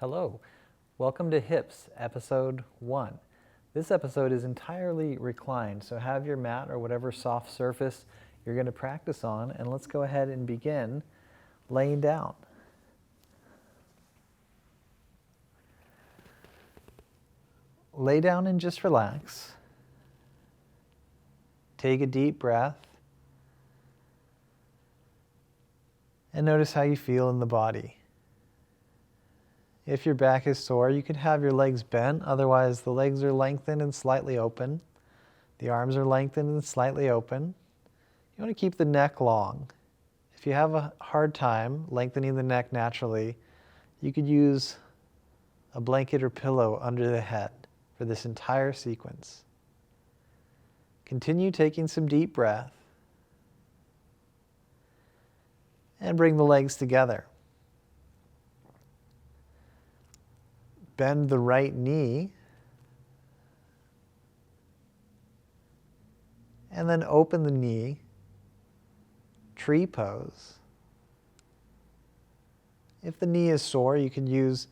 Hello, welcome to Hips, episode 1. This episode is entirely reclined, so have your mat or whatever soft surface you're going to practice on, and let's go ahead and begin laying down. Lay down and just relax. Take a deep breath, and notice how you feel in the body. If your back is sore, you can have your legs bent. Otherwise, the legs are lengthened and slightly open. The arms are lengthened and slightly open. You want to keep the neck long. If you have a hard time lengthening the neck naturally, you could use a blanket or pillow under the head for this entire sequence. Continue taking some deep breath and bring the legs together. Bend the right knee and then open the knee, tree pose. If the knee is sore, you can use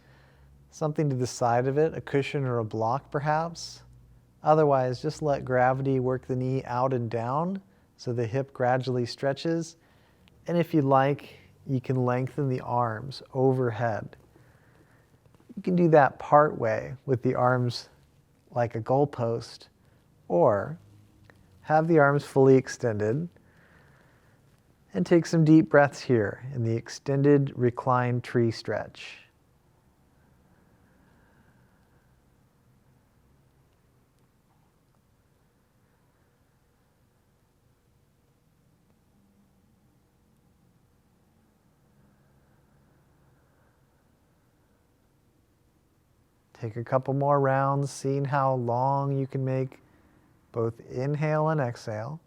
something to the side of it, a cushion or a block perhaps. Otherwise, just let gravity work the knee out and down so the hip gradually stretches. And if you like, you can lengthen the arms overhead. You can do that part way with the arms like a goalpost, or have the arms fully extended and take some deep breaths here in the extended reclined tree stretch. Take a couple more rounds, seeing how long you can make both inhale and exhale.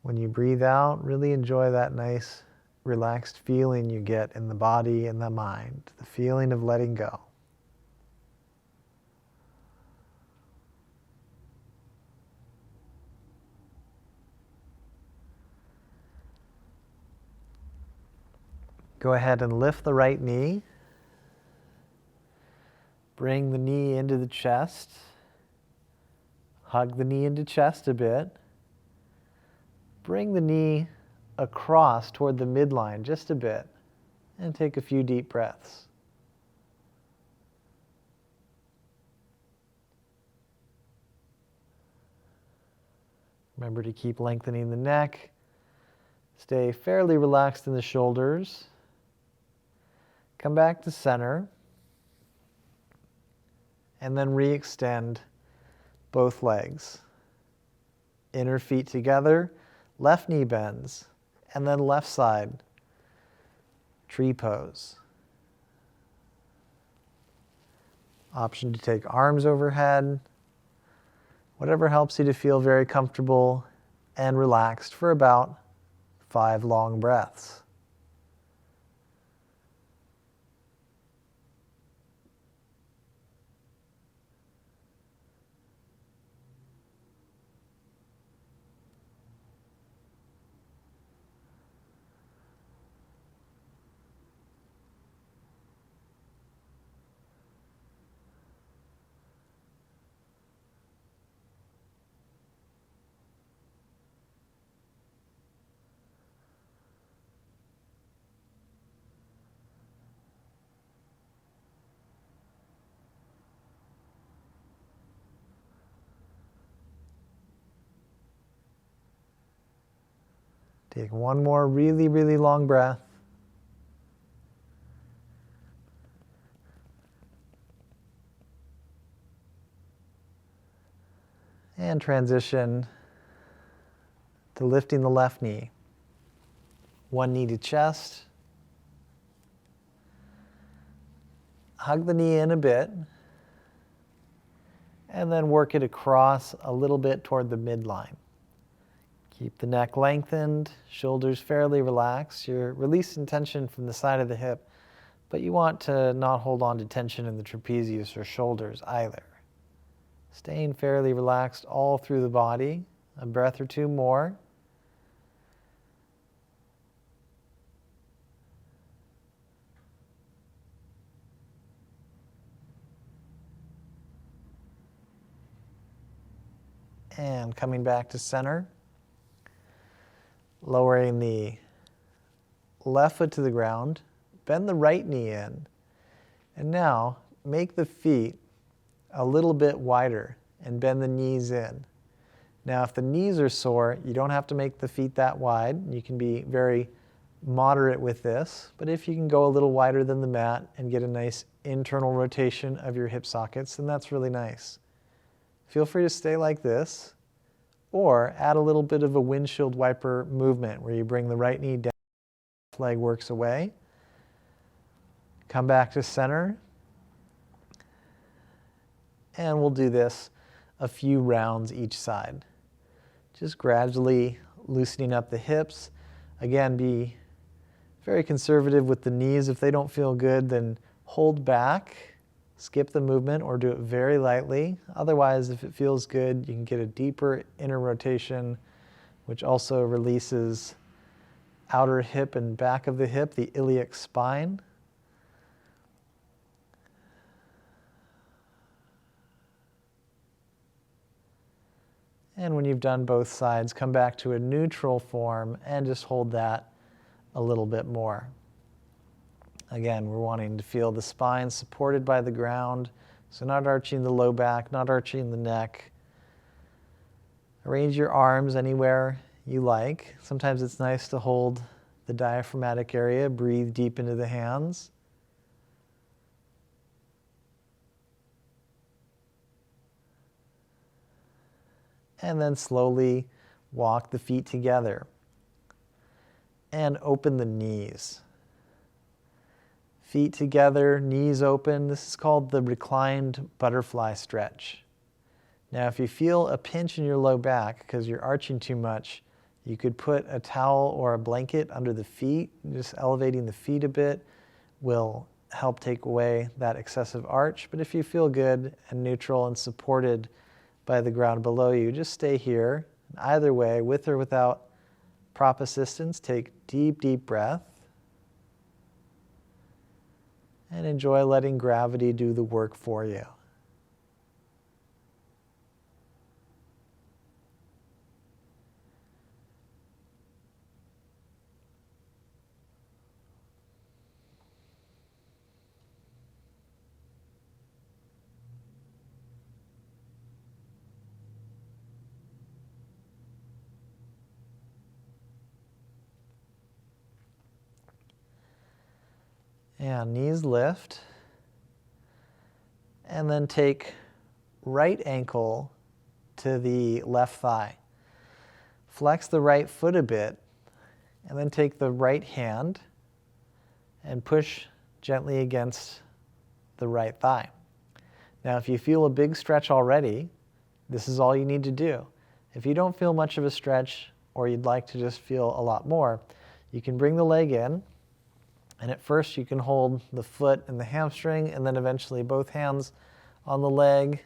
When you breathe out, really enjoy that nice, relaxed feeling you get in the body and the mind, the feeling of letting go. Go ahead and lift the right knee. Bring the knee into the chest. Hug the knee into chest a bit. Bring the knee across toward the midline just a bit and take a few deep breaths. Remember to keep lengthening the neck. Stay fairly relaxed in the shoulders. Come back to center, and then re-extend both legs. Inner feet together, left knee bends, and then left side, tree pose. Option to take arms overhead, whatever helps you to feel very comfortable and relaxed for about 5 long breaths. Take one more really, really long breath. And transition to lifting the left knee. One knee to chest. Hug the knee in a bit. And then work it across a little bit toward the midline. Keep the neck lengthened, shoulders fairly relaxed. You're releasing tension from the side of the hip, but you want to not hold on to tension in the trapezius or shoulders either. Staying fairly relaxed all through the body. A breath or two more. And coming back to center, lowering the left foot to the ground, bend the right knee in, and now make the feet a little bit wider and bend the knees in. Now, if the knees are sore, you don't have to make the feet that wide. You can be very moderate with this, but if you can go a little wider than the mat and get a nice internal rotation of your hip sockets, then that's really nice. Feel free to stay like this, or add a little bit of a windshield wiper movement where you bring the right knee down, left leg works away. Come back to center, and we'll do this a few rounds each side. Just gradually loosening up the hips. Again, be very conservative with the knees. If they don't feel good, then hold back, skip the movement, or do it very lightly. Otherwise, if it feels good, you can get a deeper inner rotation, which also releases outer hip and back of the hip, the iliac spine. And when you've done both sides, come back to a neutral form and just hold that a little bit more. Again, we're wanting to feel the spine supported by the ground, so not arching the low back, not arching the neck. Arrange your arms anywhere you like. Sometimes it's nice to hold the diaphragmatic area, breathe deep into the hands. And then slowly walk the feet together and open the knees. Feet together, knees open. This is called the reclined butterfly stretch. Now, if you feel a pinch in your low back because you're arching too much, you could put a towel or a blanket under the feet. Just elevating the feet a bit will help take away that excessive arch. But if you feel good and neutral and supported by the ground below you, just stay here. Either way, with or without prop assistance, take deep, deep breath. And enjoy letting gravity do the work for you. And knees lift. And then take right ankle to the left thigh. Flex the right foot a bit, and then take the right hand and push gently against the right thigh. Now, if you feel a big stretch already, this is all you need to do. If you don't feel much of a stretch, or you'd like to just feel a lot more, you can bring the leg in. And at first you can hold the foot and the hamstring, and then eventually both hands on the leg,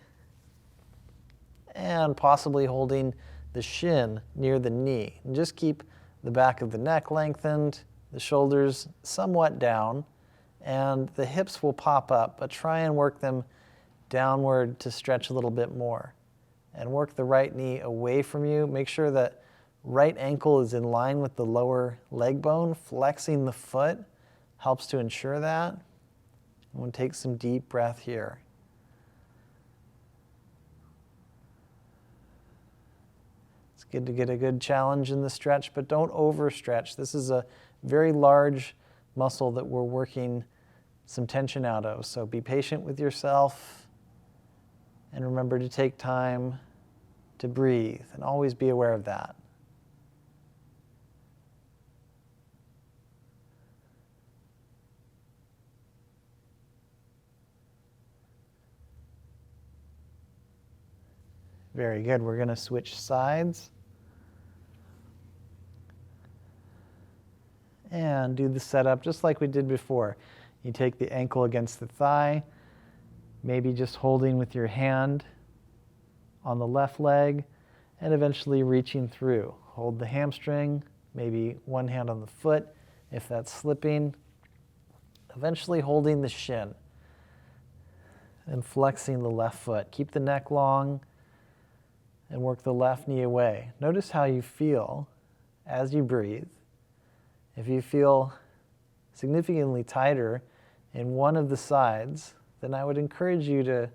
and possibly holding the shin near the knee. And just keep the back of the neck lengthened, the shoulders somewhat down, and the hips will pop up, but try and work them downward to stretch a little bit more. And work the right knee away from you. Make sure that right ankle is in line with the lower leg bone. Flexing the foot helps to ensure that. We'll take some deep breath here. It's good to get a good challenge in the stretch, but don't overstretch. This is a very large muscle that we're working some tension out of. So be patient with yourself, and remember to take time to breathe, and always be aware of that. Very good. We're going to switch sides and do the setup just like we did before. You take the ankle against the thigh, maybe just holding with your hand on the left leg, and eventually reaching through. Hold the hamstring, maybe one hand on the foot if that's slipping, eventually holding the shin and flexing the left foot. Keep the neck long, and work the left knee away. Notice how you feel as you breathe. If you feel significantly tighter in one of the sides, then I would encourage you to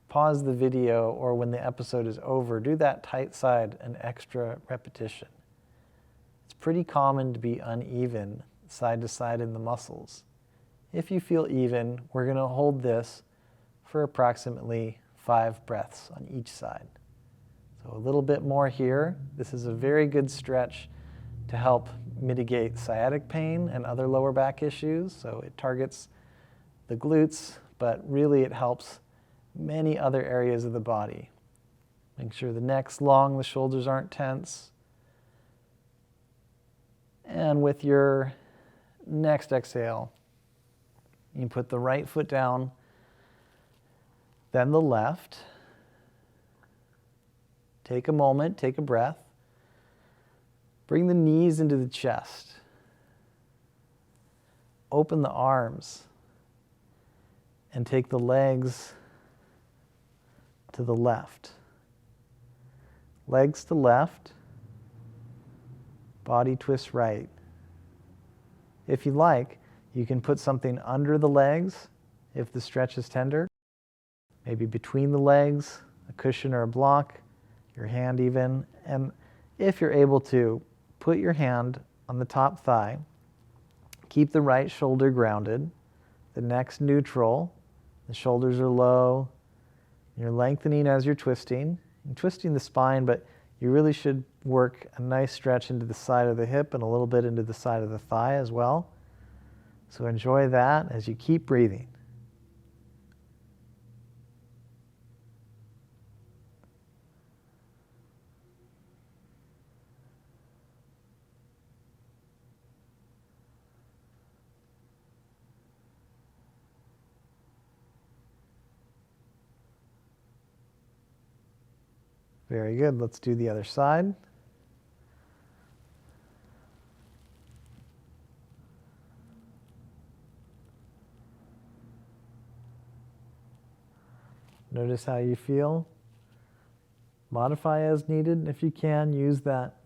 pause the video, or when the episode is over, do that tight side an extra repetition. It's pretty common to be uneven side to side in the muscles. If you feel even, we're going to hold this for approximately 5 breaths on each side. So a little bit more here. This is a very good stretch to help mitigate sciatic pain and other lower back issues. So it targets the glutes, but really it helps many other areas of the body. Make sure the neck's long, the shoulders aren't tense. And with your next exhale, you put the right foot down, then the left. Take a moment, take a breath. Bring the knees into the chest. Open the arms and take the legs to the left. Legs to left, body twist right. If you like, you can put something under the legs if the stretch is tender, maybe between the legs, a cushion or a block, your hand even, and if you're able to, put your hand on the top thigh, keep the right shoulder grounded, the neck's neutral, the shoulders are low, you're lengthening as you're twisting. You're twisting the spine, but you really should work a nice stretch into the side of the hip and a little bit into the side of the thigh as well. So enjoy that as you keep breathing. Very good. Let's do the other side. Notice how you feel. Modify as needed. If you can, use that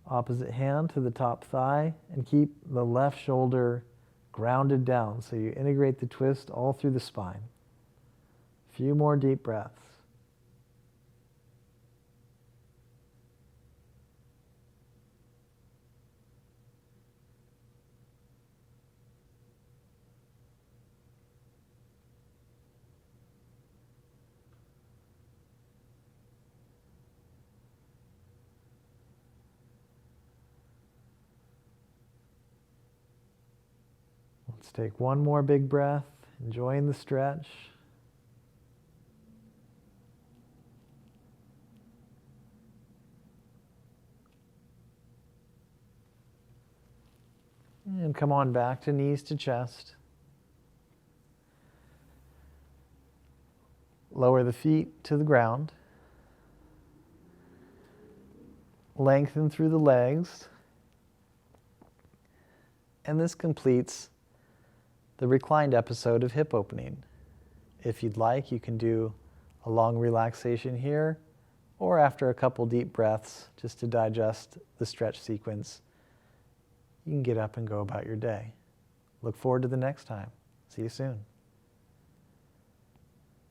opposite hand to the top thigh and keep the left shoulder grounded down so you integrate the twist all through the spine. A few more deep breaths. Let's take one more big breath, enjoying the stretch. And come on back to knees to chest. Lower the feet to the ground. Lengthen through the legs. And this completes the reclined episode of hip opening. If you'd like, you can do a long relaxation here, or after a couple deep breaths, just to digest the stretch sequence, you can get up and go about your day. Look forward to the next time. See you soon.